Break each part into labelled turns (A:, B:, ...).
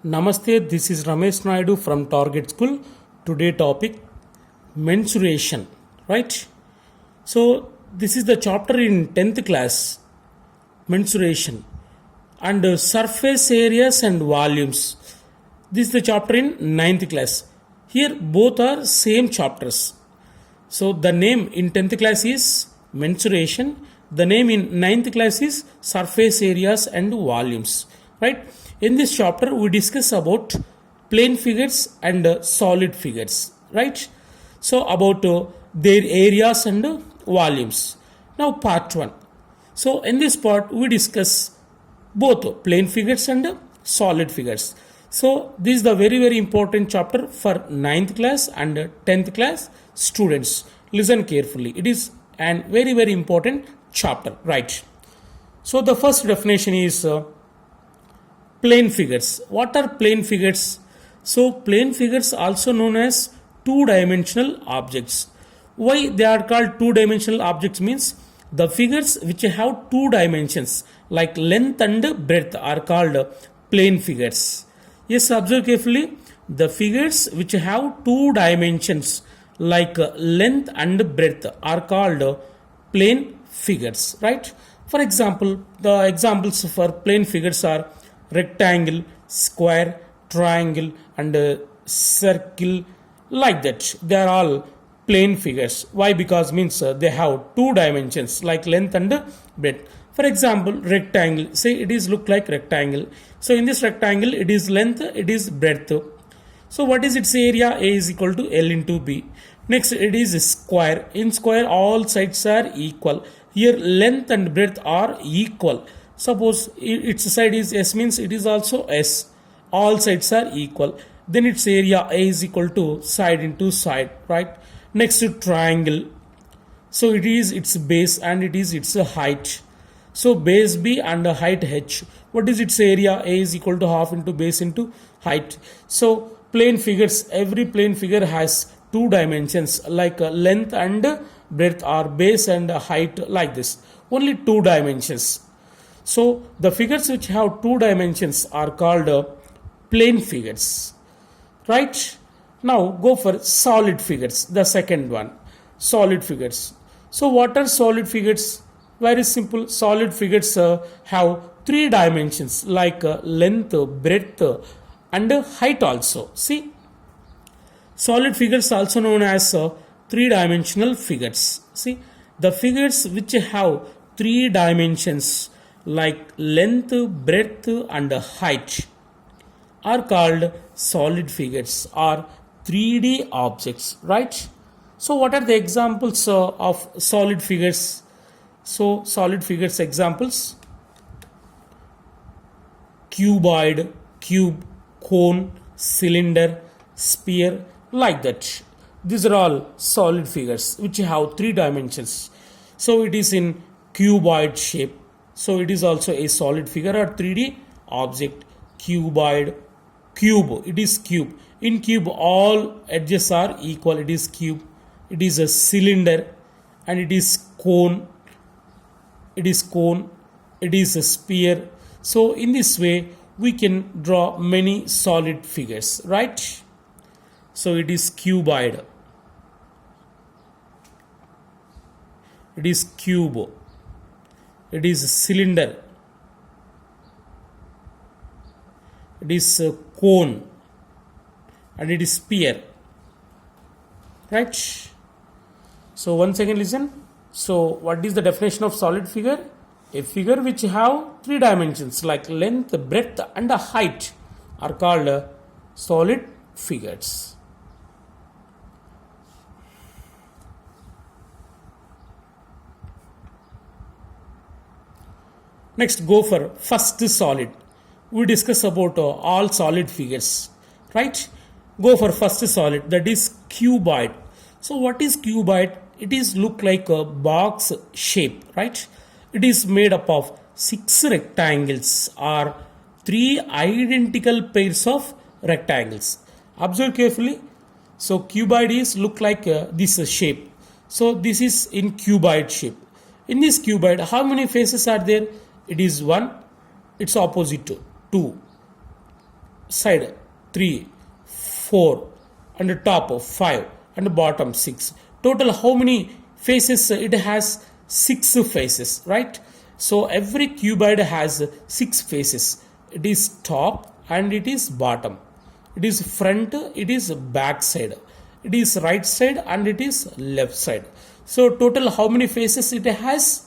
A: Namaste, this is Ramesh Naidu from Target School. Today topic mensuration, right? So this is the chapter in 10th class, mensuration and surface areas and volumes. This is the chapter in 9th class. Here both are same chapters. So the name in 10th class is mensuration. The name in 9th class is surface areas and volumes, right? In this chapter we discuss about plane figures and solid figures, right? So about their areas and volumes. Now part 1. So in this part we discuss both plane figures and solid figures. So this is the very important chapter for 9th class and 10th class students. Listen carefully. It is an very important chapter, right? So the first definition is plane figures. What are plane figures? So plane figures also known as two-dimensional objects. Why they are called two-dimensional objects means the figures which have two dimensions like length and breadth are called plane figures. Yes, observe carefully. The figures which have two dimensions like length and breadth are called plane figures, right? For example, the examples for plane figures are rectangle, square, triangle and circle, like that. They are all plane figures. Why? Because means they have two dimensions like length and breadth. For example, rectangle, say it is look like rectangle. So in this rectangle it is length, it is breadth. So what is its area? A is equal to L into B. Next it is square. In square all sides are equal. Here length and breadth are equal. Suppose its side is S means it is also S. All sides are equal. Then its area A is equal to side into side, right? Next to triangle. So it is its base and it is its height. So base B and height H. What is its area? A is equal to half into base into height. So plane figures, every plane figure has two dimensions like length and breadth or base and height, like this. Only two dimensions. So the figures which have two dimensions are called plane figures, right? Now go for solid figures, the second one, solid figures. So what are solid figures? Very simple. Solid figures have three dimensions like length, breadth and height also. See, solid figures also known as three-dimensional figures. See, the figures which have three dimensions like length, breadth and height are called solid figures or 3D objects, right? So what are the examples of solid figures? So solid figures examples: cuboid, cube, cone, cylinder, sphere, like that. These are all solid figures which have three dimensions. So it is in cuboid shape. So it is also a solid figure or 3D object. Cuboid, cube, it is cube. In cube all edges are equal, it is cube. It is a cylinder and it is cone. It is cone. It is a sphere. So in this way we can draw many solid figures, right? So it is cuboid. It is cube. It is a cylinder. It is a cone. And it is sphere. Right? So once again listen. So what is the definition of solid figure? A figure which have three dimensions like length, breadth and height are called solid figures. Next go for first solid. We discuss about all solid figures, right? Go for first solid, that is cuboid. So what is cuboid? It is look like a box shape, right? It is made up of 6 rectangles or 3 identical pairs of rectangles. Observe carefully. So cuboid is look like this shape. So this is in cuboid shape. In this cuboid, how many faces are there? It is 1. Its opposite 2. side 3, 4, and top 5, and bottom 6. Total how many faces? It has 6 faces, right? So every cuboid has 6 faces. It is top and it is bottom. It is front, it is back side. It is right side and it is left side. So total how many faces it has?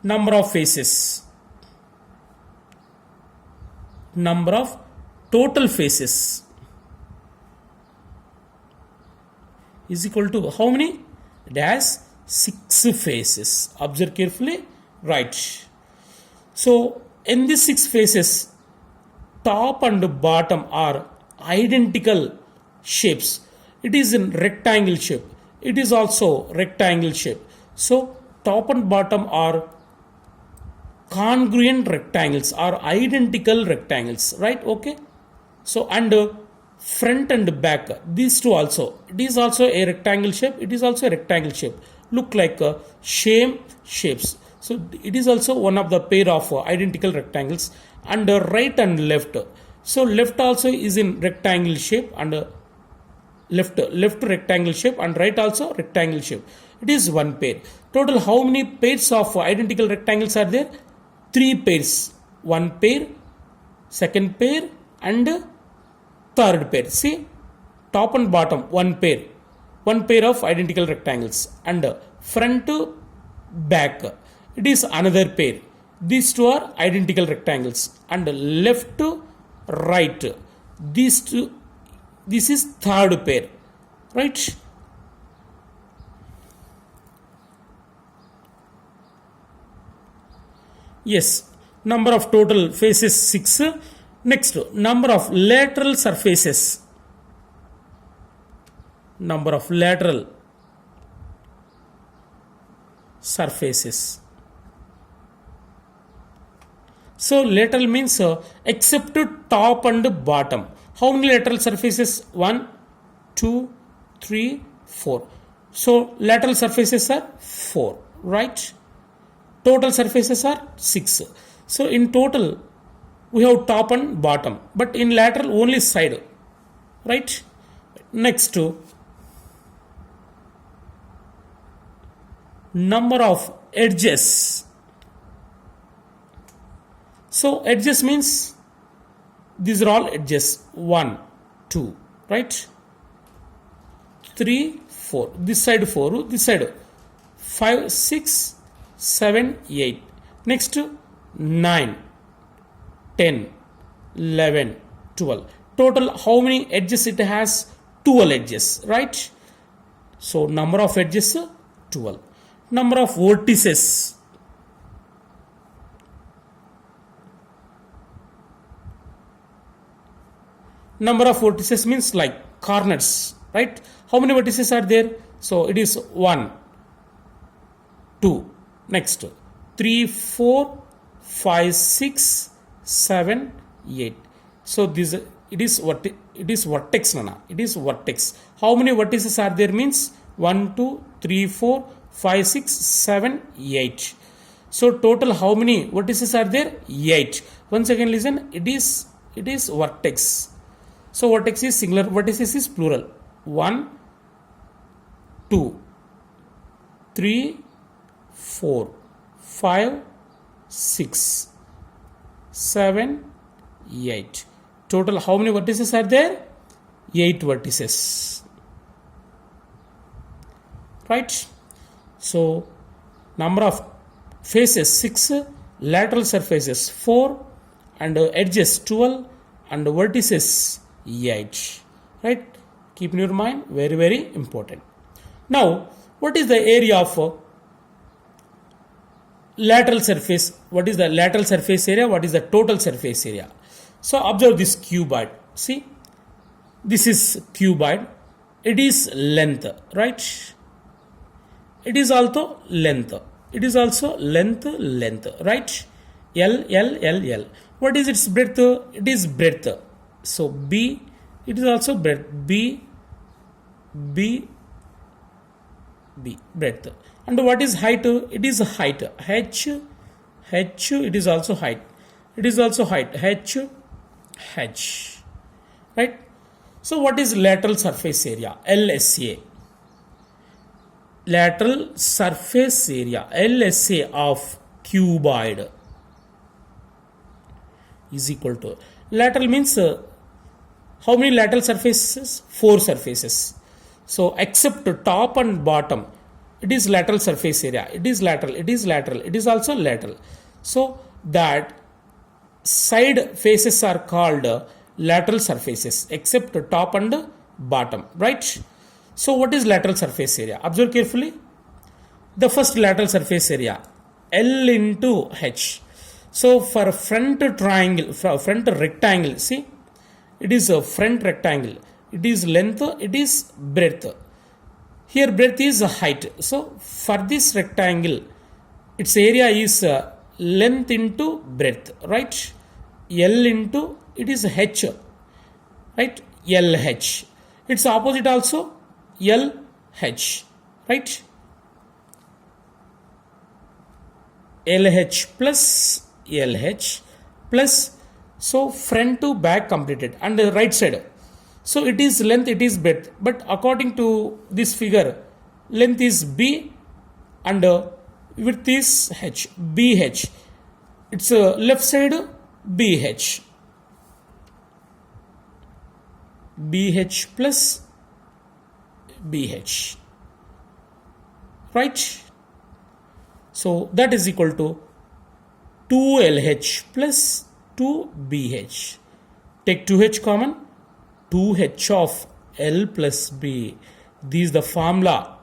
A: Number of faces. Number of total faces is equal to how many? It has 6 faces. Observe carefully. Right. So in these 6 faces, top and bottom are identical shapes. It is in rectangle shape. It is also rectangle shape. So top and bottom are congruent rectangles, are identical rectangles, right? Okay. So and front and back, these two also, it is also a rectangle shape. It is also a rectangle shape. Look like same shapes. So it is also one of the pair of identical rectangles. And right and left. So left also is in rectangle shape and left rectangle shape, and right also rectangle shape. It is one pair. Total how many pairs of identical rectangles are there? 3 pairs. One pair, second pair, and third pair. See, top and bottom one pair. One pair of identical rectangles, and front to back it is another pair. These two are identical rectangles, and left to right these two, this is third pair, right? Yes, number of total faces 6. Next, number of lateral surfaces. Number of lateral surfaces. So lateral means except top and bottom. How many lateral surfaces? 1, 2, 3, 4. So lateral surfaces are 4, right? Total surfaces are 6. So in total we have top and bottom, but in lateral only side, right? Next, number of edges. So edges means these are all edges. 1, 2, right? 3, 4. This side 4, this side 5, 6, 7, 8. Next 9, 10, 11, 12. Total how many edges it has? 12 edges, right? So number of edges 12. Number of vertices. Number of vertices means like corners, right? How many vertices are there? So it is 1, 2. Next 3, 4, 5, 6, 7, 8. So this it is vertex, nana. It is vertex. How many vertices are there? Means 1, 2, 3, 4, 5, 6, 7, 8. So total how many vertices are there? 8. Once again listen. It is vertex. So vertex is singular, vertices is plural. 1, 2, 3, 4, 5, 6, 7, 8. Total how many vertices are there? 8 vertices. Right? So number of faces 6, lateral surfaces 4, and edges 12, and vertices 8. Right? Keep in your mind, very very important. Now what is the area of lateral surface? What is the lateral surface area? What is the total surface area? So observe this cuboid. See, this is cuboid. It is length, right? It is also length. It is also length, right? L, L, L, L. What is its breadth? It is breadth. So B, it is also breadth. B, B, B, breadth. And what is height? It is height. H, it is also height. It is also height. H, H, right? So what is lateral surface area? LSA. Lateral surface area, LSA of cuboid is equal to, lateral means how many lateral surfaces? 4 surfaces. So except top and bottom, it is lateral surface area. It is lateral, it is lateral, it is also lateral. So that side faces are called lateral surfaces except top and bottom, right? So what is lateral surface area? Observe carefully. The first lateral surface area, L into H. So for front triangle, front rectangle, see, it is a front rectangle. It is length, it is breadth. Here breadth is height. So for this rectangle, its area is length into breadth, right? L into, it is H, right? LH. Its opposite also LH, right? LH plus LH plus, so front to back completed, and the right side. So it is length, it is breadth, but according to this figure, length is B and width is H, BH. It's left side BH. BH plus BH, right? So that is equal to 2LH plus 2BH. Take 2H common, 2H of L plus B. This is the formula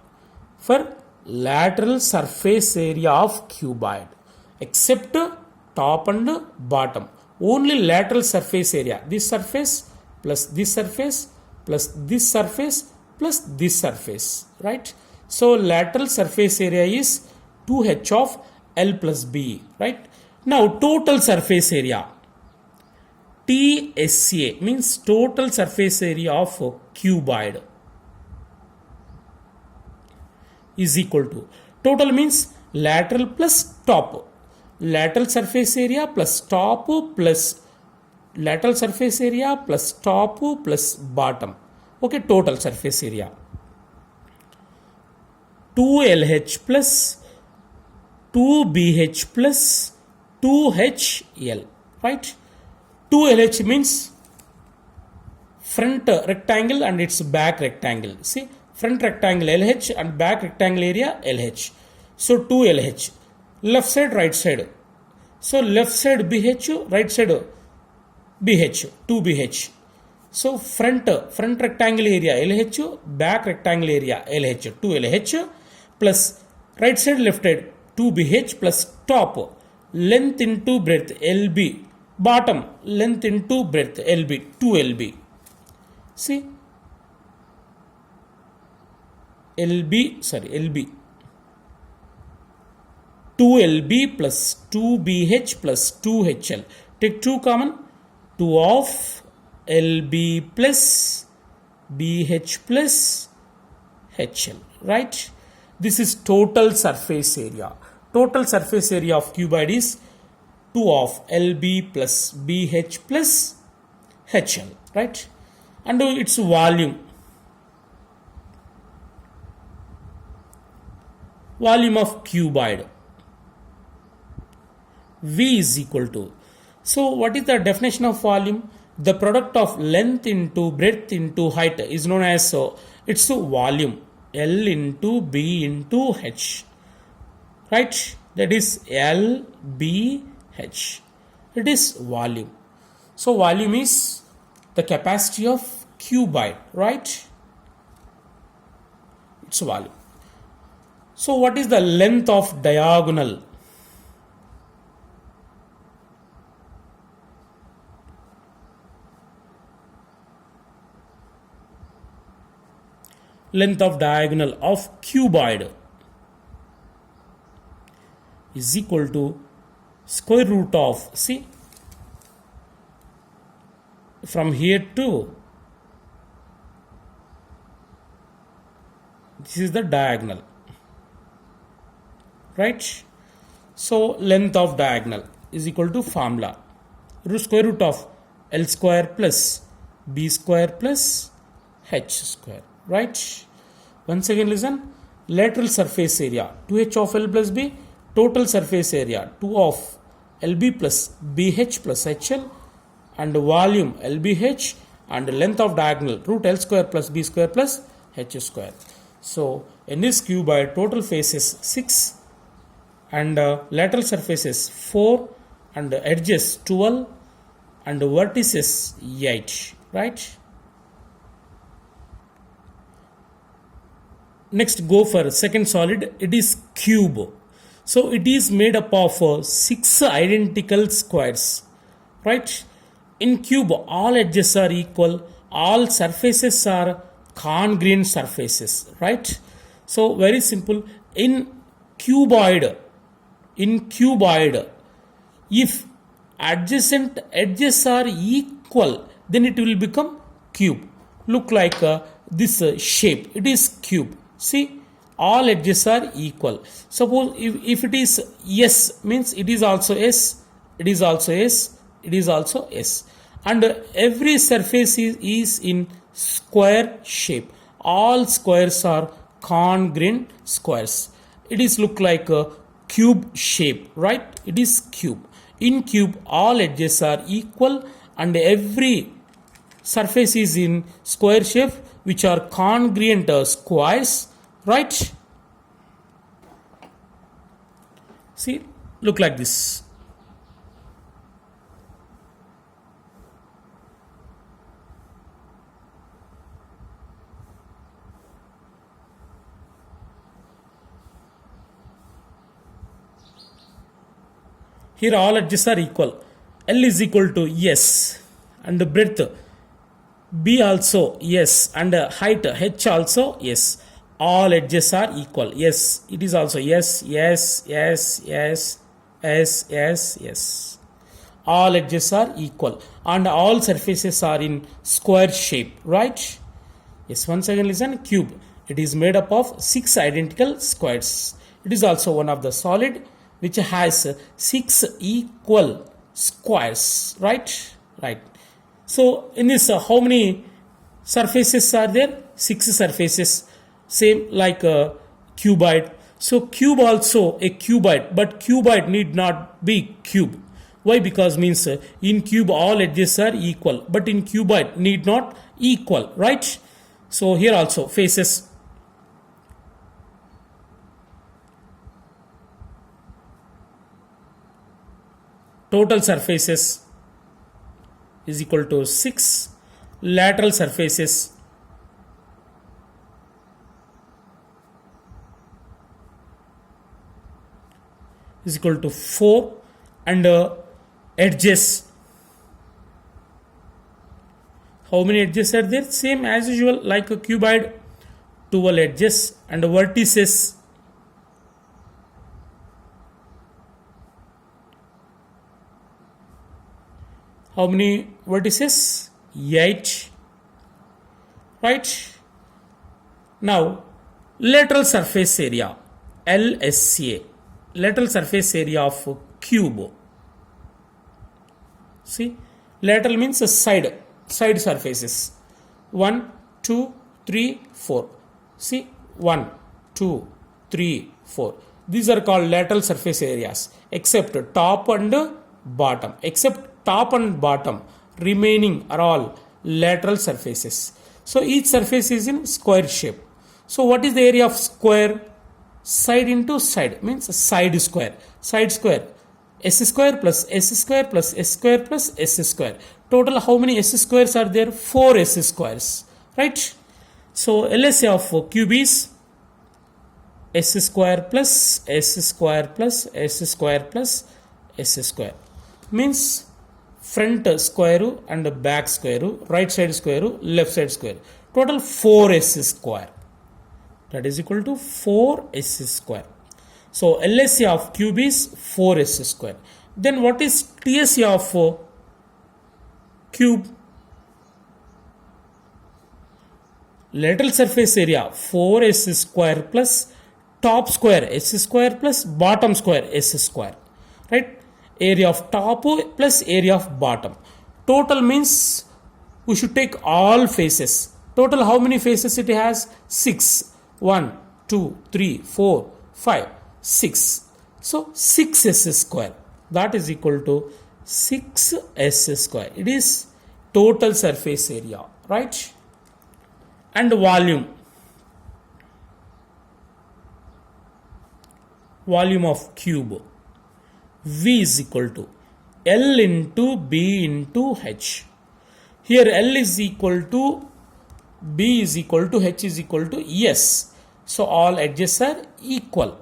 A: for lateral surface area of cuboid except top and bottom. Only lateral surface area. This surface plus this surface plus this surface plus this surface, right? So lateral surface area is 2H of L plus B, right? Now total surface area, TSA means total surface area of cuboid is equal to, total means lateral plus top, lateral surface area plus top plus lateral surface area plus top plus bottom. Okay, total surface area 2LH plus 2BH plus 2HL, right? 2LH means front rectangle and its back rectangle. See, front rectangle LH and back rectangle area LH. So 2LH, left side, right side. So left side BH, right side BH, 2BH. So front rectangle area LH, back rectangle area LH, 2LH plus right side left side 2BH plus top length into breadth LB, bottom length into breadth LB, 2LB. See, LB 2LB plus 2BH plus 2HL. Take 2 common, 2 of LB plus BH plus HL, right? This is total surface area. Total surface area of cuboid is 2 of LB plus BH plus HL, right? And its volume. Volume of cuboid. V is equal to. So what is the definition of volume? The product of length into breadth into height is known as its volume. L into B into H, right? That is L, B, H. It is volume. So volume is the capacity of cuboid, right? It's volume. So what is the length of diagonal? Length of diagonal of cuboid is equal to square root of, see, from here to, this is the diagonal, right? So length of diagonal is equal to formula square root of L square plus B square plus H square, right? Once again listen, lateral surface area 2H of L plus B, total surface area 2 of LB plus BH plus HL, and volume LBH, and length of diagonal root L square plus B square plus H square. So in this cuboid, total faces 6 and lateral surfaces 4 and edges 12 and vertices 8, right? Next, go for second solid. It is cube. So it is made up of 6 identical squares, right? In cube, all edges are equal, all surfaces are congruent surfaces, right? So very simple. In cuboid, if adjacent edges are equal, then it will become cube. Look like this shape. It is cube. See, all edges are equal. Suppose if it is S, means it is also S, it is also S, it is also S. And every surface is in square shape. All squares are congruent squares. It is look like a cube shape, right? It is cube. In cube, all edges are equal and every surface is in square shape, which are congruent squares, right? See, look like this. Here all edges are equal. L is equal to S, and the breadth B also yes, and height H also yes. All edges are equal. Yes, it is also yes, yes, yes, yes, yes, yes, yes. All edges are equal and all surfaces are in square shape, right? Yes, once again listen, cube. It is made up of 6 identical squares. It is also one of the solid which has 6 equal squares, right? Right. So in this, how many surfaces are there? 6 surfaces, same like a cuboid. So cube also a cuboid, but cuboid need not be cube. Why? Because means in cube all edges are equal, but in cuboid need not equal, right? So here also faces total surfaces is equal to 6, lateral surfaces is equal to 4, and edges, how many edges are there? Same as usual like a cuboid, 12 edges, and vertices how many vertices? 8, right? Now lateral surface area LSA, lateral surface area of cube. See, lateral means a side surfaces. 1, 2, 3, 4. See, 1, 2, 3, 4. These are called lateral surface areas, except top and bottom. Except top and bottom, remaining are all lateral surfaces. So each surface is in square shape. So what is the area of square? Side into side means side square. Side square, S square plus S square plus S square plus S square. Total how many S squares are there? 4 S squares, right? So LSA of cube is S square plus S square plus S square plus S square. Means front square root and back square root, right side square root, left side square. Total 4s square. That is equal to 4s square. So LSA of cube is 4s square. Then what is TSA of cube? Lateral surface area 4s square plus top square s square plus bottom square s square, right? Area of top plus area of bottom. Total means we should take all faces. Total how many faces it has? 6. 1, 2, 3, 4, 5, 6. So 6s square. That is equal to 6s square. It is total surface area, right? And volume. Volume of cube. V is equal to L into B into H. Here L is equal to B is equal to H is equal to S. So all edges are equal.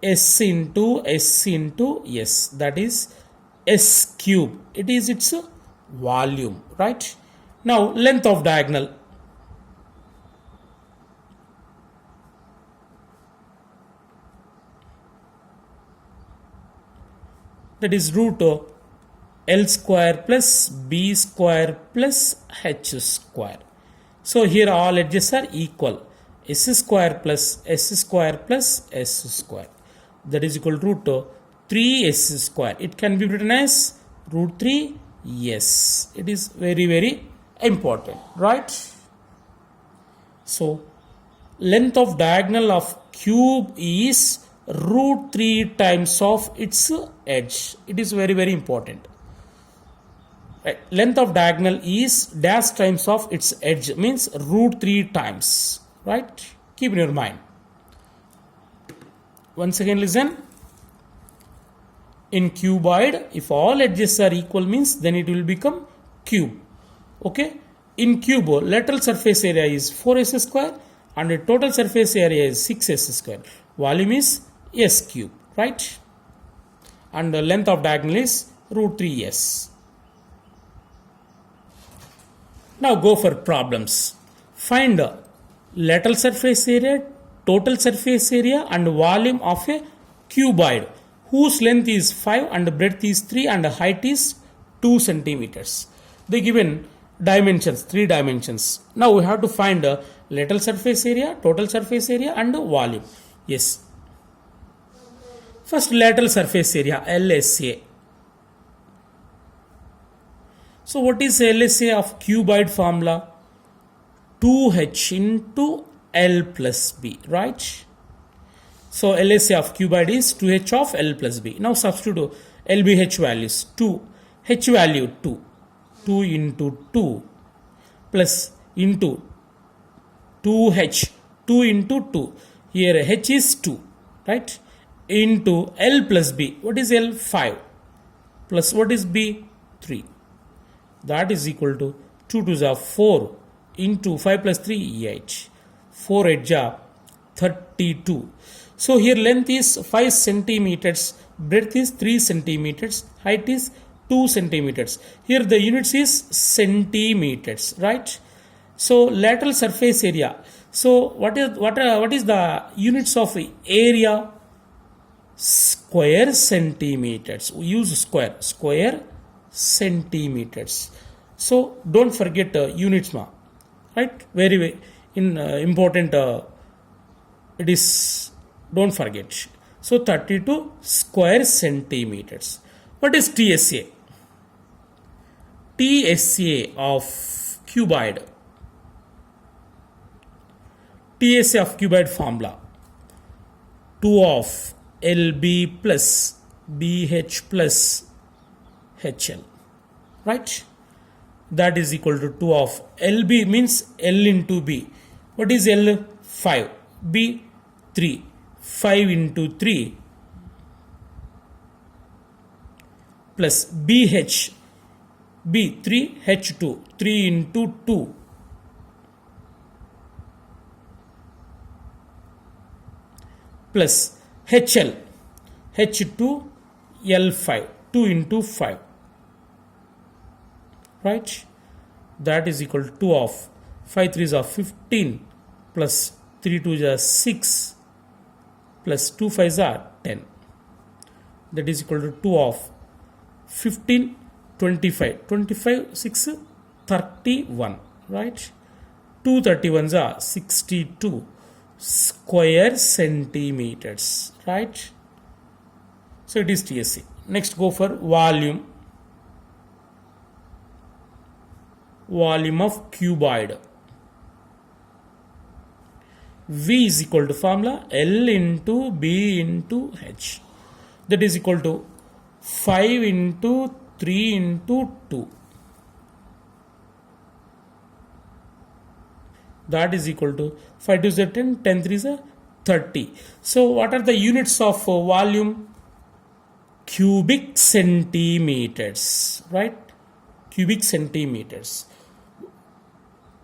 A: S into S into S. That is S cube. It is its volume, right? Now length of diagonal. That is root L square plus B square plus H square. So here all edges are equal. S square plus S square plus S square. That is equal to root 3S square. It can be written as root 3. Yes, it is very, very important, right? So length of diagonal of cube is root 3 times of its edge. It is very, very important. Right. Length of diagonal is dash times of its edge, means root 3 times, right? Keep in your mind. Once again listen. In cuboid, if all edges are equal means then it will become cube. Okay. In cube, lateral surface area is 4s square and the total surface area is 6s square. Volume is S cube, right? And the length of diagonal is root 3s. Now go for problems. Find lateral surface area, total surface area and volume of a cuboid whose length is 5 and breadth is 3 and height is 2 centimeters. They given dimensions, 3 dimensions. Now we have to find lateral surface area, total surface area and volume. Yes. First lateral surface area, LSA. So what is LSA of cuboid formula? 2H into L plus B, right? So LSA of cuboid is 2H of L plus B. Now substitute LBH values 2. H value 2. 2 into 2 plus into 2H. 2 into 2. Here H is 2, right? Into L plus B. What is L? 5. Plus what is B? 3. That is equal to 2 to the 4 into 5 plus 3, 8. 4 8 32. So here length is 5 centimeters, breadth is 3 centimeters, height is 2 centimeters. Here the units is centimeters, right? So lateral surface area. So what is the units of area? Square centimeters. We use square centimeters. So don't forget units, right? Very important. It is, don't forget. So 32 square centimeters. What is TSA? TSA of cuboid. TSA of cuboid formula. 2 of LB plus BH plus HL, right? That is equal to 2 of LB means L into B. What is L? 5. B 3. 5 into 3 plus BH. B 3 H2. 3 into 2 plus HL. H2 L5. 2 into 5. Right? That is equal to 2 of 5 3s are 15 plus 3 2s are 6 plus 2 5s are 10. That is equal to 2 of 15 25. 25 6 31. Right? 2 31s are 62 square centimeters. Right? So it is TSA. Next go for volume. volume of cuboid. V is equal to formula L into B into H. That is equal to 5 into 3 into 2. That is equal to 5 to the 10, 10 3 is a 30. So what are the units of volume? Cubic centimeters, right? Cubic centimeters.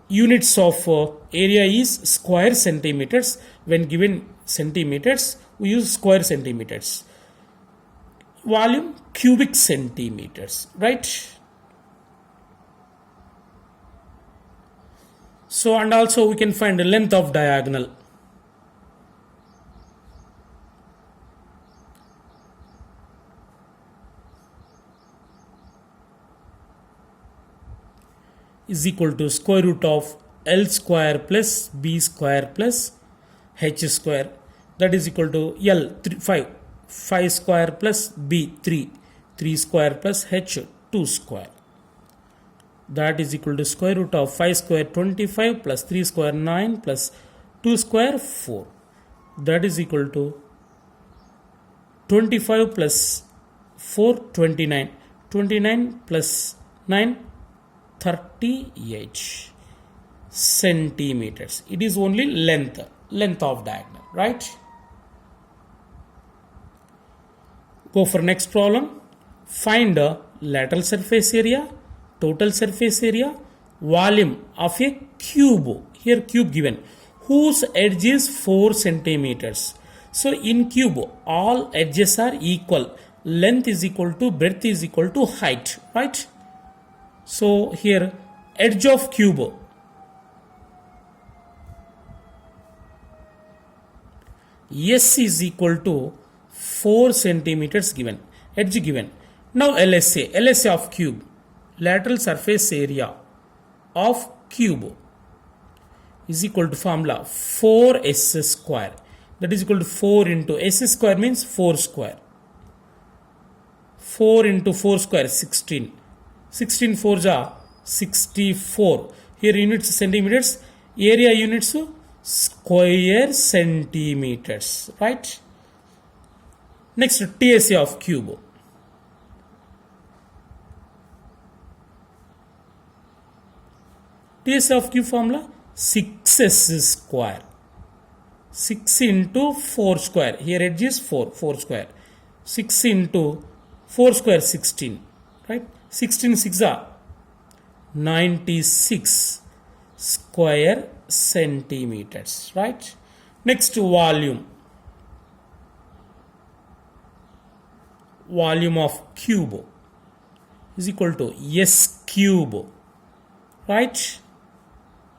A: Units of area is square centimeters. When given centimeters, we use square centimeters. Volume cubic centimeters, right? So, and also we can find the length of diagonal. Is equal to square root of L square plus B square plus H square. That is equal to L 5 square plus B 3 square plus H 2 square. That is equal to square root of 5 square 25 plus 3 square 9 plus 2 square 4. That is equal to 25 plus 4 29. 29 plus 9 38 centimeters. It is only length of diagonal, right? Go for next problem. Find a lateral surface area, total surface area, volume of a cube. Here cube given, whose edge is 4 centimeters. So in cube, all edges are equal. Length is equal to breadth is equal to height, right? So here edge of cube, S is equal to 4 centimeters given, edge given. Now LSA of cube, lateral surface area of cube is equal to formula 4s square. That is equal to 4 into s square means 4 square. 4 into 4 square 16. 16 4s are 64. Here units centimeters, area units square centimeters, right? Next TSA of cube. TSA of cube formula 6s square. 6 into 4 square. Here edge is 4 square. 6 into 4 square 16, right? 16 6 are 96 square centimeters, right? Next volume of cube is equal to S cube, right?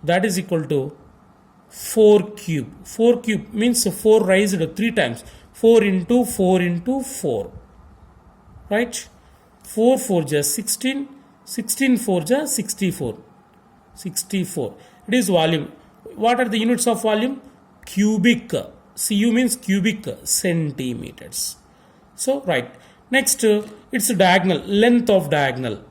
A: That is equal to 4 cube. 4 cube means 4 raised 3 times. 4 into 4 into 4, right? 4 4 just 16. 16 4 just 64. 64. It is volume. What are the units of volume? Cubic. Cu means cubic centimeters. So right. Next it's diagonal. Length of diagonal.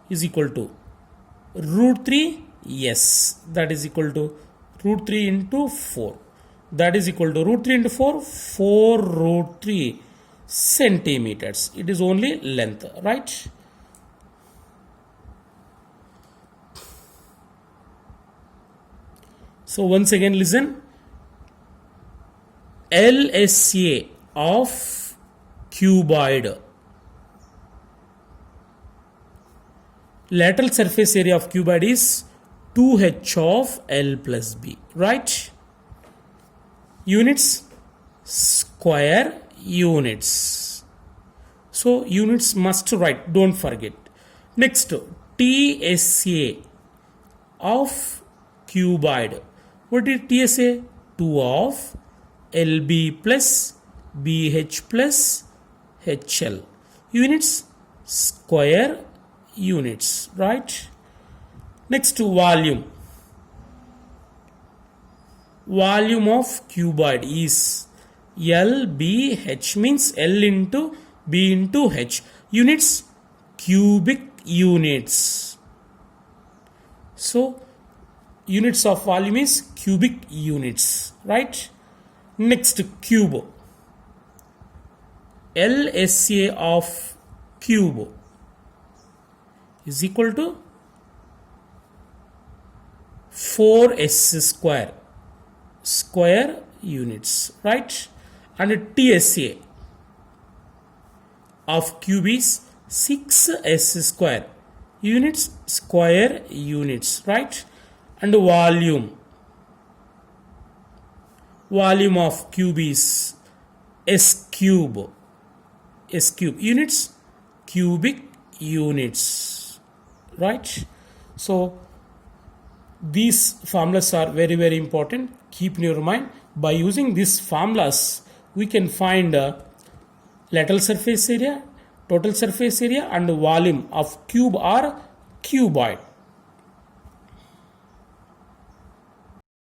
A: Is equal to root 3 yes, that is equal to root 3 into 4. That is equal to root 3 into 4 root 3 centimeters. It is only length, right? So once again listen. LSA of cuboid, lateral surface area of cuboid is 2h of L plus B, right? Units square units. So units must write, don't forget. Next TSA of cuboid. What is TSA? 2 of LB plus BH plus HL. Units square units, right? Next volume. Volume of cuboid is LBH means L into B into H. Units, cubic units. So units of volume is cubic units, right? Next, cube. LSA of cube is equal to 4s square units, right? And TSA of cube is 6s square units, right? And volume of cube is s cube units, cubic units, right? So these formulas are very, very important. Keep in your mind. By using these formulas, we can find lateral surface area, total surface area, and volume of cube or cuboid.